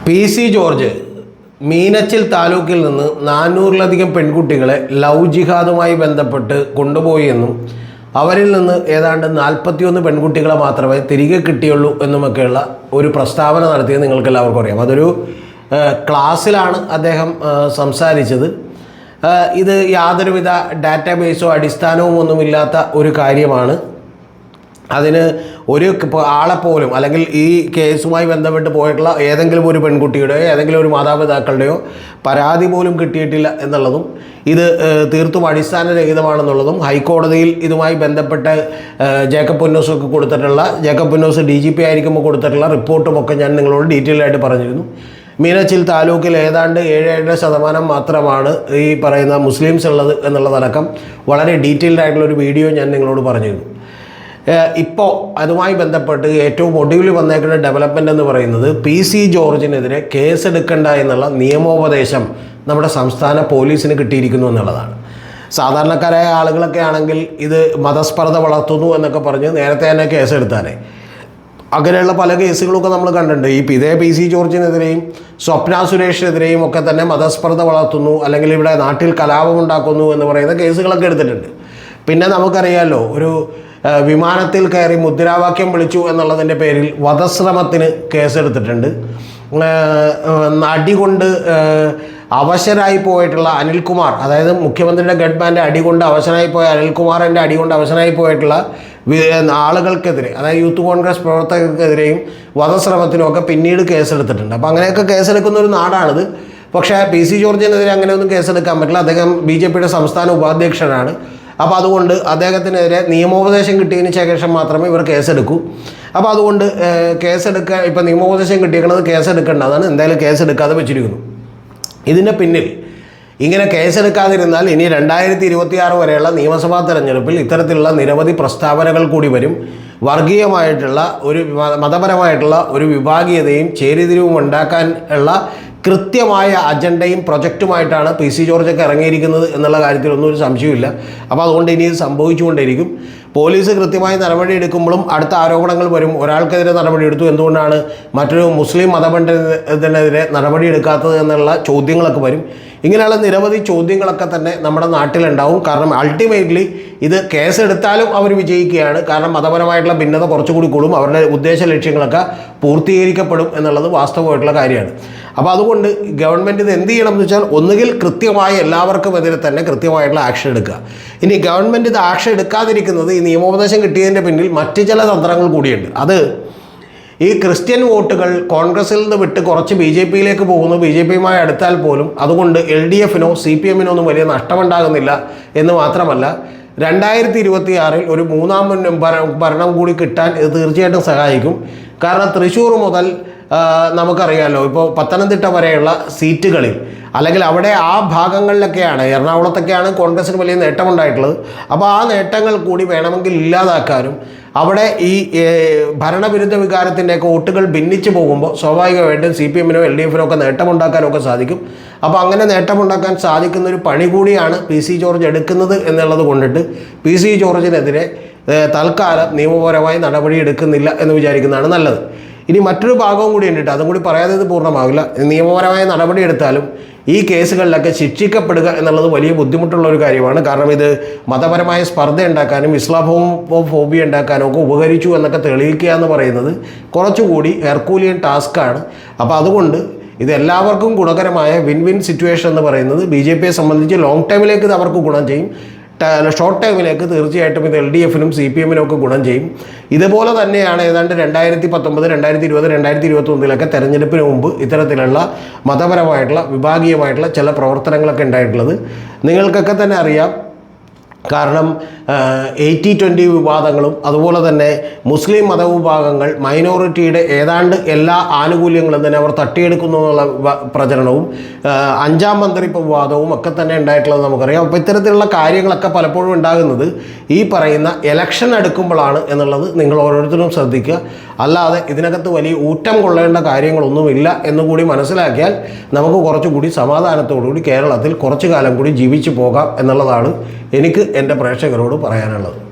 PC George Meenachil താലൂക്കിൽ നിന്ന് 400-ലധികം പെൺകുട്ടികളെ ലവ് ജിഹാദുമായി ബന്ധപ്പെട്ട് കൊണ്ടുപോയി എന്നും അവരിൽ നിന്ന് ഏതാണ്ട് 41 പെൺകുട്ടികളെ മാത്രമേ തിരികെ കിട്ടിയുള്ളൂ എന്നുമൊക്കെയുള്ള ഒരു പ്രസ്താവന നടത്തിയത് നിങ്ങൾക്ക് എല്ലാവർക്കും അറിയാം. അതൊരു ക്ലാസ്സിലാണ് അദ്ദേഹം സംസാരിച്ചത്. ഇത് യാതൊരുവിധ ഡാറ്റാബേസോ അടിസ്ഥാനവും ഒന്നുമില്ലാത്ത ഒരു കാര്യമാണ്. അതിന് ഒരു ആളെപ്പോലും അല്ലെങ്കിൽ ഈ കേസുമായി ബന്ധപ്പെട്ട് പോയിട്ടുള്ള ഏതെങ്കിലും ഒരു പെൺകുട്ടിയുടെയോ ഏതെങ്കിലും ഒരു മാതാപിതാക്കളുടെയോ പരാതി പോലും കിട്ടിയിട്ടില്ല എന്നുള്ളതും ഇത് തീർത്തും അടിസ്ഥാനരഹിതമാണെന്നുള്ളതും ഹൈക്കോടതിയിൽ ഇതുമായി ബന്ധപ്പെട്ട് ജേക്കബ് പുന്നോസൊക്കെ കൊടുത്തിട്ടുള്ള ജേക്കബ് പുന്നോസ് DGP ആയിരിക്കുമ്പോൾ കൊടുത്തിട്ടുള്ള റിപ്പോർട്ടുമൊക്കെ ഞാൻ നിങ്ങളോട് ഡീറ്റെയിൽ ആയിട്ട് പറഞ്ഞിരുന്നു. മീനച്ചിൽ താലൂക്കിൽ ഏതാണ്ട് 7.5% മാത്രമാണ് ഈ പറയുന്ന മുസ്ലിംസ് ഉള്ളത് എന്നുള്ളതടക്കം വളരെ ഡീറ്റെയിൽഡ് ആയിട്ടുള്ളൊരു വീഡിയോ ഞാൻ നിങ്ങളോട് പറഞ്ഞിരുന്നു. ഇപ്പോൾ അതുമായി ബന്ധപ്പെട്ട് ഏറ്റവും ഒടുവിൽ വന്നേക്കുന്ന ഡെവലപ്മെൻ്റ് എന്ന് പറയുന്നത് PC ജോർജിനെതിരെ കേസെടുക്കണ്ട എന്നുള്ള നിയമോപദേശം നമ്മുടെ സംസ്ഥാന പോലീസിന് കിട്ടിയിരിക്കുന്നു എന്നുള്ളതാണ്. സാധാരണക്കാരായ ആളുകളൊക്കെ ആണെങ്കിൽ ഇത് മതസ്പർദ്ധ വളർത്തുന്നു എന്നൊക്കെ പറഞ്ഞ് നേരത്തെ തന്നെ കേസെടുത്താനേ. അങ്ങനെയുള്ള പല കേസുകളൊക്കെ നമ്മൾ കണ്ടിട്ടുണ്ട്. ഇതേ PC ജോർജിനെതിരെയും സ്വപ്ന സുരേഷിനെതിരെയും ഒക്കെ തന്നെ മതസ്പർദ്ധ വളർത്തുന്നു അല്ലെങ്കിൽ ഇവിടെ നാട്ടിൽ കലാപമുണ്ടാക്കുന്നു എന്ന് പറയുന്ന കേസുകളൊക്കെ എടുത്തിട്ടുണ്ട്. പിന്നെ നമുക്കറിയാമല്ലോ, ഒരു വിമാനത്തിൽ കയറി മുദ്രാവാക്യം വിളിച്ചു എന്നുള്ളതിൻ്റെ പേരിൽ വധശ്രമത്തിന് കേസെടുത്തിട്ടുണ്ട്. അടികൊണ്ട് അവശരായി പോയിട്ടുള്ള അനിൽകുമാർ, അതായത് മുഖ്യമന്ത്രിയുടെ ഗഡ്ബാൻ്റെ അടികൊണ്ട് അവശനായി പോയ അനിൽകുമാറിൻ്റെ അടികൊണ്ട് അവശനായി പോയിട്ടുള്ള ആളുകൾക്കെതിരെ, അതായത് യൂത്ത് കോൺഗ്രസ് പ്രവർത്തകർക്കെതിരെയും വധശ്രമത്തിനുമൊക്കെ പിന്നീട് കേസെടുത്തിട്ടുണ്ട്. അപ്പോൾ അങ്ങനെയൊക്കെ കേസെടുക്കുന്ന ഒരു നാടാണിത്. പക്ഷേ PC ജോർജിനെതിരെ അങ്ങനെയൊന്നും കേസെടുക്കാൻ പറ്റില്ല. അദ്ദേഹം BJPയുടെ സംസ്ഥാന ഉപാധ്യക്ഷനാണ്. അപ്പോൾ അതുകൊണ്ട് അദ്ദേഹത്തിനെതിരെ നിയമോപദേശം കിട്ടിയതിന് ശേഷം മാത്രമേ ഇവർ കേസെടുക്കൂ. അപ്പോൾ അതുകൊണ്ട് ഇപ്പം നിയമോപദേശം കിട്ടിയിരിക്കുന്നത് കേസെടുക്കേണ്ടതാണ്. എന്തായാലും കേസെടുക്കാതെ വെച്ചിരിക്കുന്നു. ഇതിൻ്റെ പിന്നിൽ ഇങ്ങനെ കേസെടുക്കാതിരുന്നാൽ ഇനി 2026 വരെയുള്ള നിയമസഭാ തെരഞ്ഞെടുപ്പിൽ ഇത്തരത്തിലുള്ള നിരവധി പ്രസ്താവനകൾ കൂടി വരും. വർഗീയമായിട്ടുള്ള ഒരു മതപരമായിട്ടുള്ള ഒരു വിഭാഗീയതയും ചേരിതിരിവും ഉണ്ടാക്കാൻ ഉള്ള കൃത്യമായ അജണ്ടയും പ്രൊജക്റ്റുമായിട്ടാണ് PC ജോർജൊക്കെ ഇറങ്ങിയിരിക്കുന്നത് എന്നുള്ള കാര്യത്തിലൊന്നും ഒരു സംശയമില്ല. അപ്പോൾ അതുകൊണ്ട് ഇനി ഇത് സംഭവിച്ചുകൊണ്ടിരിക്കും. പോലീസ് കൃത്യമായി നടപടി എടുക്കുമ്പോഴും അടുത്ത ആരോപണങ്ങൾ വരും. ഒരാൾക്കെതിരെ നടപടിയെടുത്തു, എന്തുകൊണ്ടാണ് മറ്റൊരു മുസ്ലിം മതപണ്ഡിതനെതിരെ നടപടിയെടുക്കാത്തത് എന്നുള്ള ചോദ്യങ്ങളൊക്കെ വരും. ഇങ്ങനെയുള്ള നിരവധി ചോദ്യങ്ങളൊക്കെ തന്നെ നമ്മുടെ നാട്ടിലുണ്ടാവും. കാരണം അൾട്ടിമേറ്റ്ലി ഇത് കേസെടുത്താലും അവർ വിജയിക്കുകയാണ്. കാരണം മതപരമായിട്ടുള്ള ഭിന്നത കുറച്ചുകൂടി കൂടും, അവരുടെ ഉദ്ദേശ ലക്ഷ്യങ്ങളൊക്കെ പൂർത്തീകരിക്കപ്പെടും എന്നുള്ളത് വാസ്തവമായിട്ടുള്ള കാര്യമാണ്. അപ്പോൾ അതുകൊണ്ട് ഗവൺമെൻറ് ഇത് എന്ത് ചെയ്യണം എന്ന് വെച്ചാൽ, ഒന്നുകിൽ കൃത്യമായി എല്ലാവർക്കും എതിരെ തന്നെ കൃത്യമായിട്ടുള്ള ആക്ഷൻ എടുക്കുക. ഇനി ഗവൺമെൻറ് ഇത് ആക്ഷൻ എടുക്കാതിരിക്കുന്നത് ഈ നിയമോപദേശം കിട്ടിയതിൻ്റെ പിന്നിൽ മറ്റ് ചില തന്ത്രങ്ങൾ കൂടിയുണ്ട്. അത് ഈ ക്രിസ്ത്യൻ വോട്ടുകൾ കോൺഗ്രസിൽ നിന്ന് വിട്ട് കുറച്ച് BJPയിലേക്ക് പോകുന്നു. BJPയുമായി അടുത്താൽ പോലും അതുകൊണ്ട് LDFനോ CPMനോ ഒന്നും വലിയ നഷ്ടമുണ്ടാകുന്നില്ല എന്ന് മാത്രമല്ല, 2026 ഒരു മൂന്നാം ഭരണം കൂടി കിട്ടാൻ ഇത് തീർച്ചയായിട്ടും സഹായിക്കും. കാരണം തൃശ്ശൂർ മുതൽ നമുക്കറിയാമല്ലോ, ഇപ്പോൾ പത്തനംതിട്ട വരെയുള്ള സീറ്റുകളിൽ അല്ലെങ്കിൽ അവിടെ ആ ഭാഗങ്ങളിലൊക്കെയാണ്, എറണാകുളത്തൊക്കെയാണ് കോൺഗ്രസിന് വലിയ നേട്ടമുണ്ടായിട്ടുള്ളത്. അപ്പോൾ ആ നേട്ടങ്ങൾ കൂടി വേണമെങ്കിൽ ഇല്ലാതാക്കാനും അവിടെ ഈ ഭരണവിരുദ്ധ വികാരത്തിൻ്റെയൊക്കെ വോട്ടുകൾ ഭിന്നിച്ച് പോകുമ്പോൾ സ്വാഭാവികമായിട്ടും CPMനോ LDFനോ ഒക്കെ നേട്ടമുണ്ടാക്കാനൊക്കെ സാധിക്കും. അപ്പോൾ അങ്ങനെ നേട്ടമുണ്ടാക്കാൻ സാധിക്കുന്ന ഒരു പണി കൂടിയാണ് PC ജോർജ് എടുക്കുന്നത് എന്നുള്ളത് കൊണ്ടിട്ട് PC ജോർജിനെതിരെ തൽക്കാലം നിയമപരമായി നടപടി എടുക്കുന്നില്ല എന്ന് വിചാരിക്കുന്നതാണ് നല്ലത്. ഇനി മറ്റൊരു ഭാഗവും കൂടി ഉണ്ട്, അതും കൂടി പറയാതെ ഇത് പൂർണ്ണമാകില്ല. നിയമപരമായ നടപടി എടുത്താലും ഈ കേസുകളിലൊക്കെ ശിക്ഷിക്കപ്പെടുക എന്നുള്ളത് വലിയ ബുദ്ധിമുട്ടുള്ള ഒരു കാര്യമാണ്. കാരണം ഇത് മതപരമായ സ്പർദ്ധ ഉണ്ടാക്കാനും ഇസ്ലാമോഫോബിയ ഉണ്ടാക്കാനും ഒക്കെ ഉപകരിച്ചു എന്നൊക്കെ തെളിയിക്കുക എന്ന് പറയുന്നത് കുറച്ചുകൂടി ഹെർക്കൂലിയൻ ടാസ്ക്കാണ്. അപ്പോൾ അതുകൊണ്ട് ഇത് എല്ലാവർക്കും ഗുണകരമായ വിൻ വിൻ സിറ്റുവേഷൻ എന്ന് പറയുന്നത് BJPയെ സംബന്ധിച്ച് ലോങ് ടൈമിലേക്ക് ഇത് അവർക്ക് ഗുണം ചെയ്യും. ഷോർട്ട് ടൈമിലേക്ക് തീർച്ചയായിട്ടും ഇത് LDFനും CPMനും ഒക്കെ ഗുണം ചെയ്യും. ഇതുപോലെ തന്നെയാണ് ഏതാണ്ട് 2019, 2020, 2021 തെരഞ്ഞെടുപ്പിന് മുമ്പ് ഇത്തരത്തിലുള്ള മതപരമായിട്ടുള്ള വിഭാഗീയമായിട്ടുള്ള ചില പ്രവർത്തനങ്ങളൊക്കെ ഉണ്ടായിട്ടുള്ളത്. നിങ്ങൾക്കൊക്കെ തന്നെ അറിയാം. കാരണം 80-20 വിവാദങ്ങളും അതുപോലെ തന്നെ മുസ്ലിം മതവിഭാഗങ്ങൾ മൈനോറിറ്റിയുടെ ഏതാണ്ട് എല്ലാ ആനുകൂല്യങ്ങളും തന്നെ അവർ തട്ടിയെടുക്കുന്നു എന്നുള്ള പ്രചരണവും 5ാം മന്ത്രി വിവാദവും ഒക്കെ തന്നെ ഉണ്ടായിട്ടുള്ളത് നമുക്കറിയാം. അപ്പോൾ ഇത്തരത്തിലുള്ള കാര്യങ്ങളൊക്കെ പലപ്പോഴും ഉണ്ടാകുന്നത് ഈ പറയുന്ന ഇലക്ഷൻ അടുക്കുമ്പോഴാണ് എന്നുള്ളത് നിങ്ങൾ ഓരോരുത്തരും ശ്രദ്ധിക്കുക. അല്ലാതെ ഇതിനകത്ത് വലിയ ഊറ്റം കൊള്ളേണ്ട കാര്യങ്ങളൊന്നുമില്ല എന്നുകൂടി മനസ്സിലാക്കിയാൽ നമുക്ക് കുറച്ചുകൂടി സമാധാനത്തോടുകൂടി കേരളത്തിൽ കുറച്ചു കാലം കൂടി ജീവിച്ചു പോകാം എന്നുള്ളതാണ് എനിക്ക് എൻ്റെ പ്രേക്ഷകരോട് പറയാനുള്ളത്.